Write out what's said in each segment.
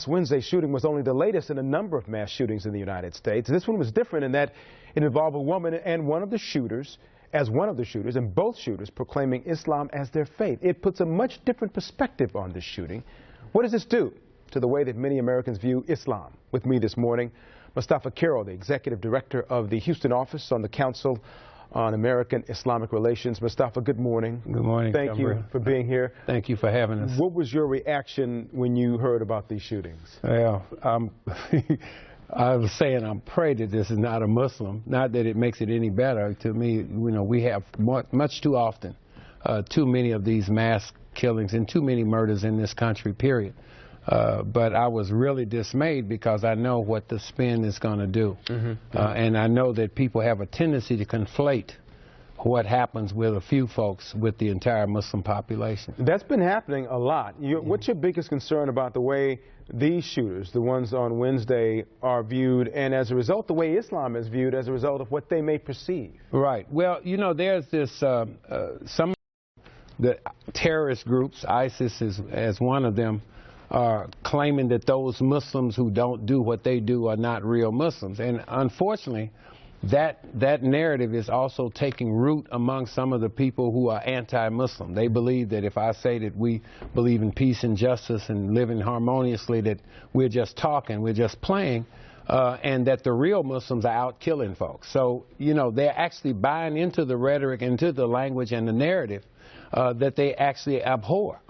Wednesday's shooting was only the latest in a number of mass shootings in the United States. This one was different in that it involved a woman and one of the shooters, and both shooters proclaiming Islam as their faith. It puts a much different perspective on this shooting. What does this do to the way that many Americans view Islam? With me this morning, Mustafaa Carroll, the executive director of the Houston office on the Council on American Islamic Relations. Mustafaa, good morning. Good morning. Thank you for being here. Thank you for having us. What was your reaction when you heard about these shootings? Well, I was saying I'm praying that this is not a Muslim. Not that it makes it any better. To me, you know, we have much too often too many of these mass killings and too many murders in this country, period. But I was really dismayed because I know what the spin is going to do. And I know that people have a tendency to conflate what happens with a few folks with the entire Muslim population. That's been happening a lot. What's your biggest concern about the way these shooters, the ones on Wednesday, are viewed, and as a result, the way Islam is viewed as a result of what they may perceive? Right. Well, you know, there's this, some the terrorist groups, ISIS is as one of them, are claiming that those Muslims who don't do what they do are not real Muslims. And unfortunately, that narrative is also taking root among some of the people who are anti-Muslim. They believe that if I say that we believe in peace and justice and living harmoniously, that we're just talking, we're just playing, and that the real Muslims are out killing folks. So, you know, they're actually buying into the rhetoric, into the language and the narrative that they actually abhor.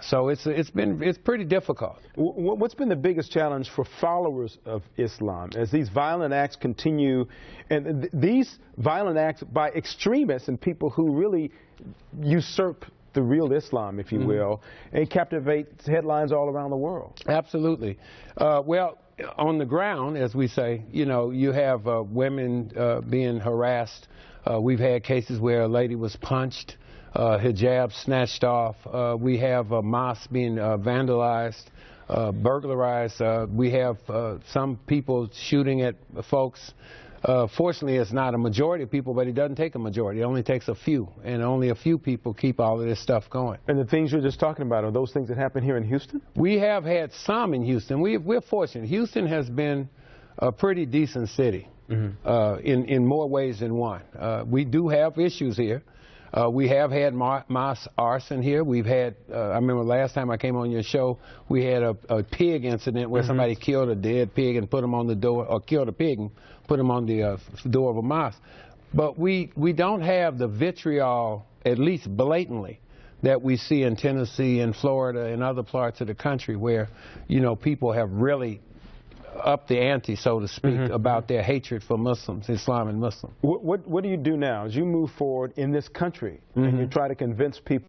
So it's pretty difficult. What's been the biggest challenge for followers of Islam as these violent acts continue, and these violent acts by extremists and people who really usurp the real Islam, if you will, and captivate headlines all around the world? Absolutely. Well, on the ground, as we say, you know, you have women being harassed. We've had cases where a lady was punched. Hijab snatched off. We have mosques being vandalized, burglarized. We have some people shooting at folks. Fortunately, it's not a majority of people, but it doesn't take a majority. It only takes a few, and only a few people keep all of this stuff going. And the things you're just talking about, are those things that happen here in Houston? We have had some in Houston. We're fortunate. Houston has been a pretty decent city in more ways than one. We do have issues here. We have had mass arson here. We've had, I remember last time I came on your show, we had a pig incident where somebody killed a dead pig and put them on the door, or killed a pig and put them on the door of a mosque. But we don't have the vitriol, at least blatantly, that we see in Tennessee and Florida and other parts of the country where, you know, people have really up the ante, so to speak, about their hatred for Muslims, Islam and Muslims. What do you do now as you move forward in this country and you try to convince people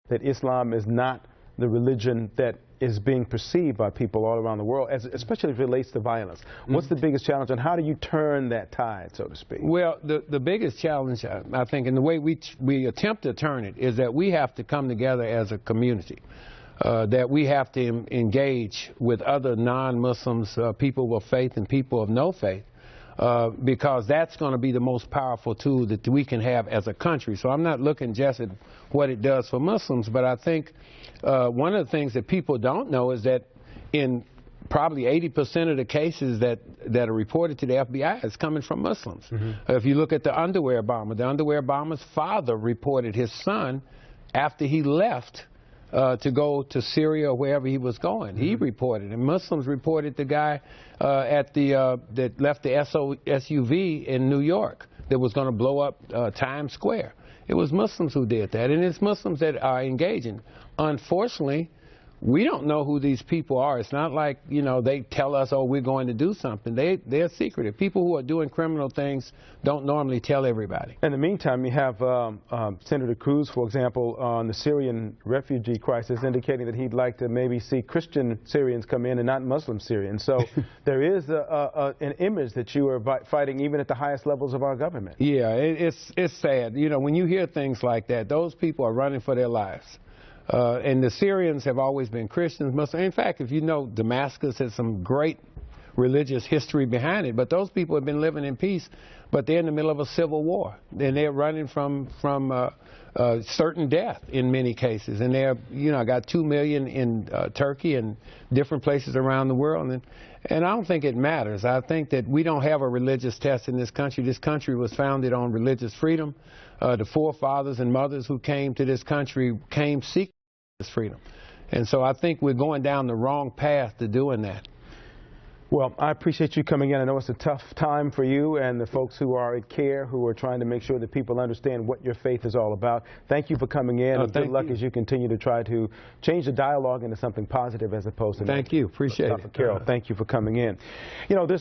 that Islam is not the religion that is being perceived by people all around the world, especially as it relates to violence? What's the biggest challenge, and how do you turn that tide, so to speak? Well, the biggest challenge, I think, and the way we attempt to turn it, is that we have to come together as a community. That we have to engage with other non-Muslims, people of faith and people of no faith, because that's going to be the most powerful tool that we can have as a country. So I'm not looking just at what it does for Muslims, but I think one of the things that people don't know is that in probably 80% of the cases that are reported to the FBI is coming from Muslims. If you look at the underwear bomber's father reported his son after he left to go to Syria or wherever he was going. He reported, and Muslims reported the guy that left the SUV in New York that was going to blow up Times Square. It was Muslims who did that, and it's Muslims that are engaging. Unfortunately, we don't know who these people are. It's not like, you know, they tell us, oh, we're going to do something. They're secretive. People who are doing criminal things don't normally tell everybody. In the meantime, you have Senator Cruz, for example, on the Syrian refugee crisis, indicating that he'd like to maybe see Christian Syrians come in and not Muslim Syrians. So there is an image that you are fighting even at the highest levels of our government. Yeah, it's sad. You know, when you hear things like that, those people are running for their lives. And the Syrians have always been Christians, Muslims. In fact, if you know, Damascus has some great religious history behind it. But those people have been living in peace, but they're in the middle of a civil war, and they're running from certain death in many cases. And they're, you know, got 2 million in Turkey and different places around the world. And I don't think it matters. I think that we don't have a religious test in this country. This country was founded on religious freedom. The forefathers and mothers who came to this country came seeking this freedom. And so I think we're going down the wrong path to doing that. Well, I appreciate you coming in. I know it's a tough time for you and the folks who are at CAIR, who are trying to make sure that people understand what your faith is all about. Thank you for coming in, and good luck as you continue to try to change the dialogue into something positive as opposed to negative. Thank you. Appreciate it. Carroll, thank you for coming in. You know, this